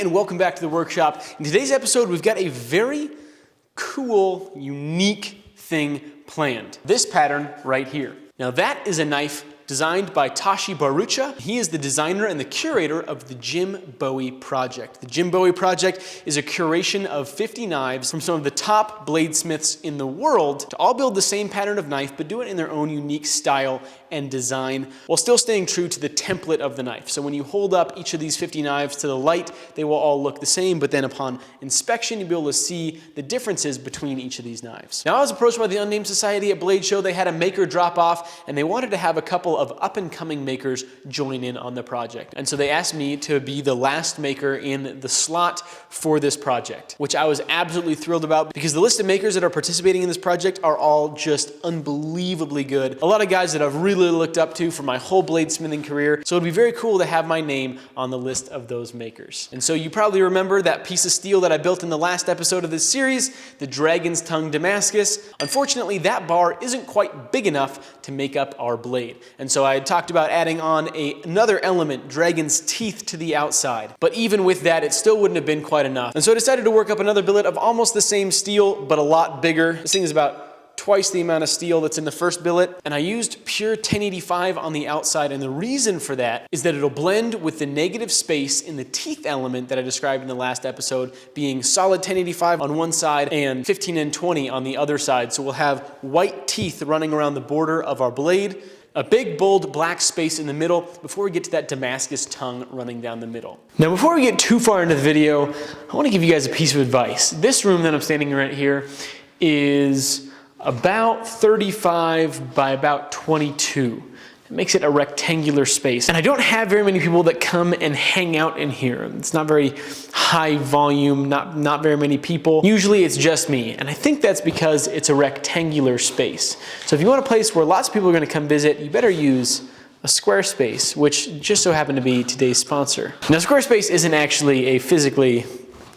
and welcome back to the workshop. In today's episode, we've got a very cool, unique thing planned. This pattern right here. Now that is a knife designed by Tashi Barucha. He is the designer and the curator of the Jim Bowie Project. The Jim Bowie Project is a curation of 50 knives from some of the top bladesmiths in the world to all build the same pattern of knife, but do it in their own unique style and design while still staying true to the template of the knife. So when you hold up each of these 50 knives to the light, they will all look the same, but then upon inspection, you'll be able to see the differences between each of these knives. Now, I was approached by the Unnamed Society at Blade Show. They had a maker drop off, and they wanted to have a couple of up-and-coming makers join in on the project. And so they asked me to be the last maker in the slot for this project, which I was absolutely thrilled about because the list of makers that are participating in this project are all just unbelievably good. A lot of guys that I've really looked up to for my whole bladesmithing career. So it'd be very cool to have my name on the list of those makers. And so you probably remember that piece of steel that I built in the last episode of this series, the Dragon's Tongue Damascus. Unfortunately, that bar isn't quite big enough to make up our blade. And so I had talked about adding on another element, dragon's teeth, to the outside. But even with that, it still wouldn't have been quite enough. And so I decided to work up another billet of almost the same steel, but a lot bigger. This thing is about twice the amount of steel that's in the first billet, and I used pure 1085 on the outside, and the reason for that is that it'll blend with the negative space in the teeth element that I described in the last episode, being solid 1085 on one side and 15N20 on the other side. So we'll have white teeth running around the border of our blade, a big, bold black space in the middle before we get to that Damascus tongue running down the middle. Now, before we get too far into the video, I want to give you guys a piece of advice. This room that I'm standing in right here is about 35 by about 22. It makes it a rectangular space. And I don't have very many people that come and hang out in here. It's not very high volume, not very many people. Usually it's just me. And I think that's because it's a rectangular space. So if you want a place where lots of people are gonna come visit, you better use a Squarespace, which just so happened to be today's sponsor. Now, Squarespace isn't actually a physically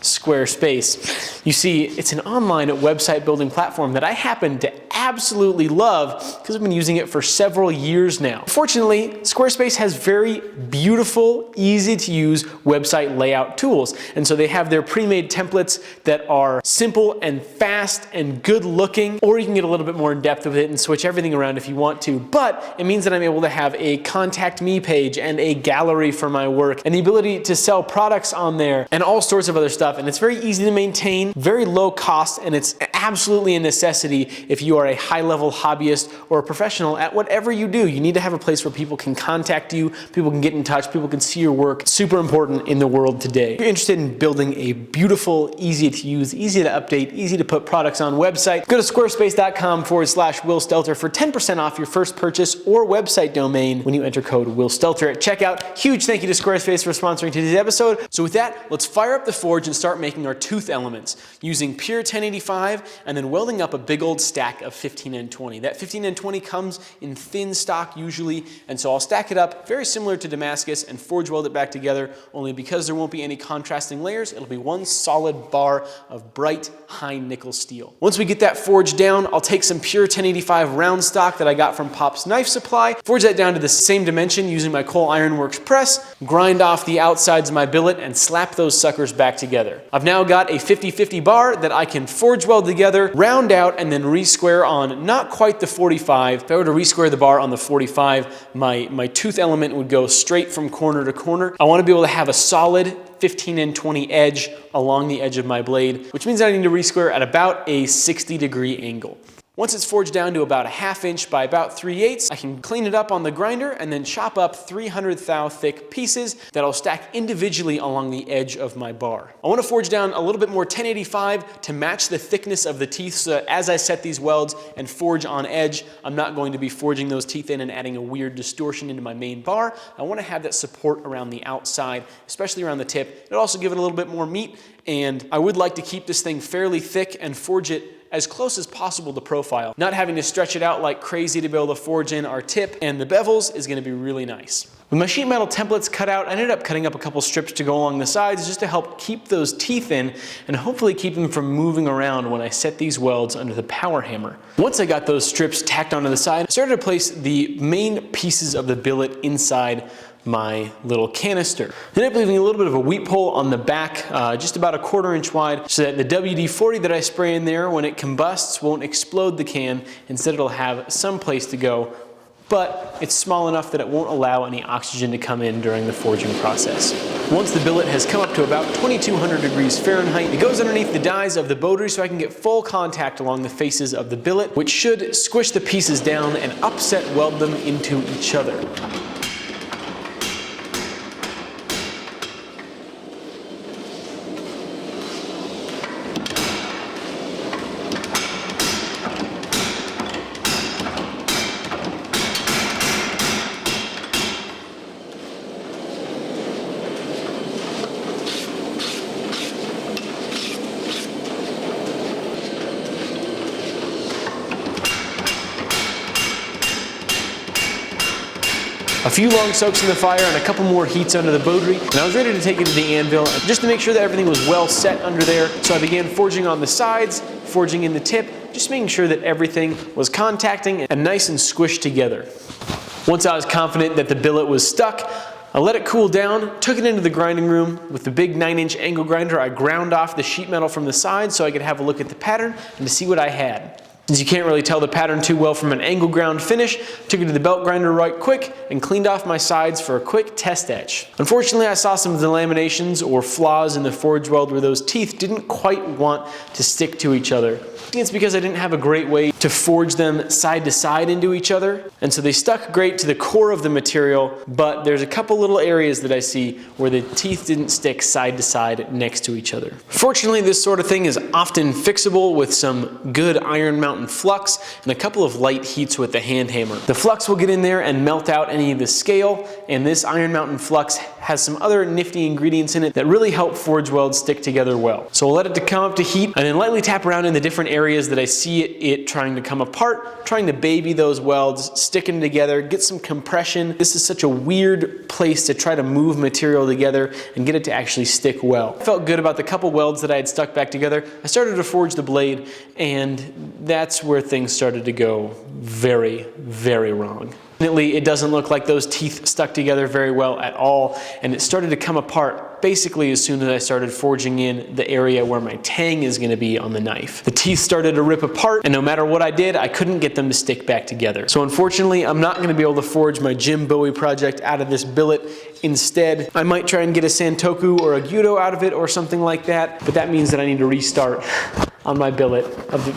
Squarespace. You see, it's an online website building platform that I happen to absolutely love because I've been using it for several years now. Fortunately, Squarespace has very beautiful, easy to use website layout tools. And so they have their pre-made templates that are simple and fast and good looking, or you can get a little bit more in depth with it and switch everything around if you want to. But it means that I'm able to have a contact me page and a gallery for my work and the ability to sell products on there and all sorts of other stuff. And it's very easy to maintain, very low cost, and it's absolutely a necessity if you are a high-level hobbyist or a professional at whatever you do. You need to have a place where people can contact you, people can get in touch, people can see your work. Super important in the world today. If you're interested in building a beautiful, easy to use, easy to update, easy to put products on website, go to squarespace.com/Will Stelter for 10% off your first purchase or website domain when you enter code Will Stelter at checkout. Huge thank you to Squarespace for sponsoring today's episode. So with that, let's fire up the forge and start making our tooth elements using pure 1085 and then welding up a big old stack of 15N20. That 15N20 comes in thin stock usually, and so I'll stack it up very similar to Damascus and forge weld it back together, only because there won't be any contrasting layers, it'll be one solid bar of bright high nickel steel. Once we get that forged down, I'll take some pure 1085 round stock that I got from Pop's Knife Supply, forge that down to the same dimension using my Cole Ironworks press, grind off the outsides of my billet, and slap those suckers back together. I've now got a 50-50 bar that I can forge weld together, round out, and then re-square on not quite the 45. If I were to re-square the bar on the 45, my tooth element would go straight from corner to corner. I want to be able to have a solid 15N20 edge along the edge of my blade, which means I need to re-square at about a 60-degree angle. Once it's forged down to about a 1/2 inch by about 3/8, I can clean it up on the grinder and then chop up 300 thou thick pieces that I'll stack individually along the edge of my bar. I want to forge down a little bit more 1085 to match the thickness of the teeth so that as I set these welds and forge on edge, I'm not going to be forging those teeth in and adding a weird distortion into my main bar. I want to have that support around the outside, especially around the tip. It'll also give it a little bit more meat, and I would like to keep this thing fairly thick and forge it as close as possible to profile. Not having to stretch it out like crazy to be able to forge in our tip and the bevels is going to be really nice. With my sheet metal templates cut out, I ended up cutting up a couple strips to go along the sides just to help keep those teeth in and hopefully keep them from moving around when I set these welds under the power hammer. Once I got those strips tacked onto the side, I started to place the main pieces of the billet inside my little canister. I ended up leaving a little bit of a weep hole on the back, just about a 1/4 inch wide, so that the WD-40 that I spray in there, when it combusts, won't explode the can. Instead, it'll have some place to go, but it's small enough that it won't allow any oxygen to come in during the forging process. Once the billet has come up to about 2200 degrees Fahrenheit, it goes underneath the dies of the bodery so I can get full contact along the faces of the billet, which should squish the pieces down and upset weld them into each other. A few long soaks in the fire and a couple more heats under the bodery, and I was ready to take it to the anvil just to make sure that everything was well set under there. So I began forging on the sides, forging in the tip, just making sure that everything was contacting and nice and squished together. Once I was confident that the billet was stuck, I let it cool down, took it into the grinding room. With the big 9-inch angle grinder, I ground off the sheet metal from the side so I could have a look at the pattern and to see what I had. Since you can't really tell the pattern too well from an angle ground finish, took it to the belt grinder right quick and cleaned off my sides for a quick test etch. Unfortunately, I saw some delaminations or flaws in the forge weld where those teeth didn't quite want to stick to each other. I think it's because I didn't have a great way to forge them side to side into each other, and so they stuck great to the core of the material, but there's a couple little areas that I see where the teeth didn't stick side to side next to each other. Fortunately, this sort of thing is often fixable with some good iron mountain flux and a couple of light heats with the hand hammer. The flux will get in there and melt out any of the scale, and this iron mountain flux has some other nifty ingredients in it that really help forge welds stick together well. So we'll let it come up to heat and then lightly tap around in the different areas that I see it trying to come apart, trying to baby those welds, sticking together, get some compression. This is such a weird place to try to move material together and get it to actually stick well. I felt good about the couple welds that I had stuck back together. I started to forge the blade, and that's where things started to go very, very wrong. It doesn't look like those teeth stuck together very well at all, and it started to come apart basically as soon as I started forging in the area where my tang is going to be on the knife. The teeth started to rip apart, and no matter what I did, I couldn't get them to stick back together. So unfortunately, I'm not going to be able to forge my Jim Bowie project out of this billet. Instead, I might try and get a Santoku or a Gyudo out of it or something like that, but that means that I need to restart on my billet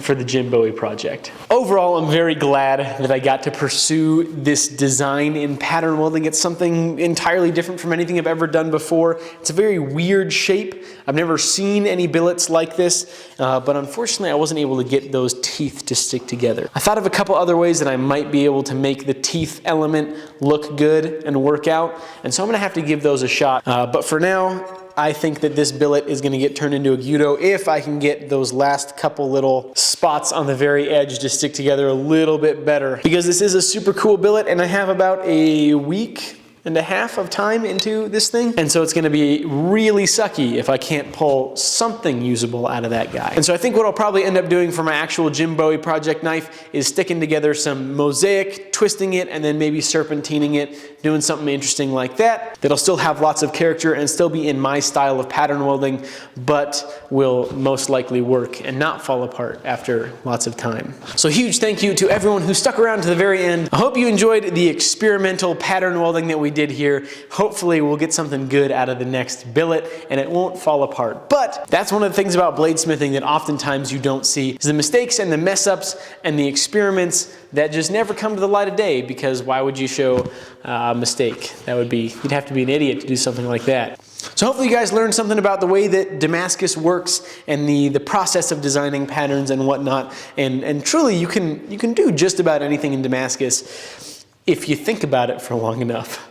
for the Jim Bowie project. Overall, I'm very glad that I got to pursue this design in pattern welding. It's something entirely different from anything I've ever done before. It's a very weird shape. I've never seen any billets like this, but unfortunately I wasn't able to get those teeth to stick together. I thought of a couple other ways that I might be able to make the teeth element look good and work out, and so I'm gonna have to give those a shot. But for now, I think that this billet is gonna get turned into a Gyudo if I can get those last couple little spots on the very edge to stick together a little bit better. Because this is a super cool billet, and I have about a week and a half of time into this thing, and so it's gonna be really sucky if I can't pull something usable out of that guy. And so I think what I'll probably end up doing for my actual Jim Bowie project knife is sticking together some mosaic, twisting it, and then maybe serpentining it, doing something interesting like that, that'll still have lots of character and still be in my style of pattern welding, but will most likely work and not fall apart after lots of time. So huge thank you to everyone who stuck around to the very end. I hope you enjoyed the experimental pattern welding that we did here. Hopefully we'll get something good out of the next billet and it won't fall apart. But that's one of the things about bladesmithing that oftentimes you don't see, is the mistakes and the mess ups and the experiments that just never come to the light of day, because why would you show a mistake? You'd have to be an idiot to do something like that. So hopefully you guys learned something about the way that Damascus works and the process of designing patterns and whatnot. And truly you can do just about anything in Damascus if you think about it for long enough.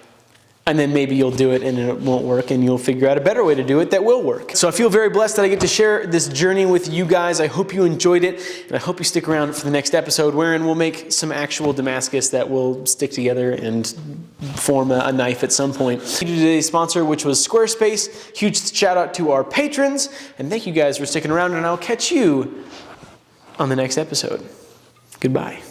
And then maybe you'll do it and it won't work, and you'll figure out a better way to do it that will work. So I feel very blessed that I get to share this journey with you guys. I hope you enjoyed it, and I hope you stick around for the next episode, wherein we'll make some actual Damascus that will stick together and form a knife at some point. Thank you to today's sponsor, which was Squarespace. Huge shout out to our patrons, and thank you guys for sticking around, and I'll catch you on the next episode. Goodbye.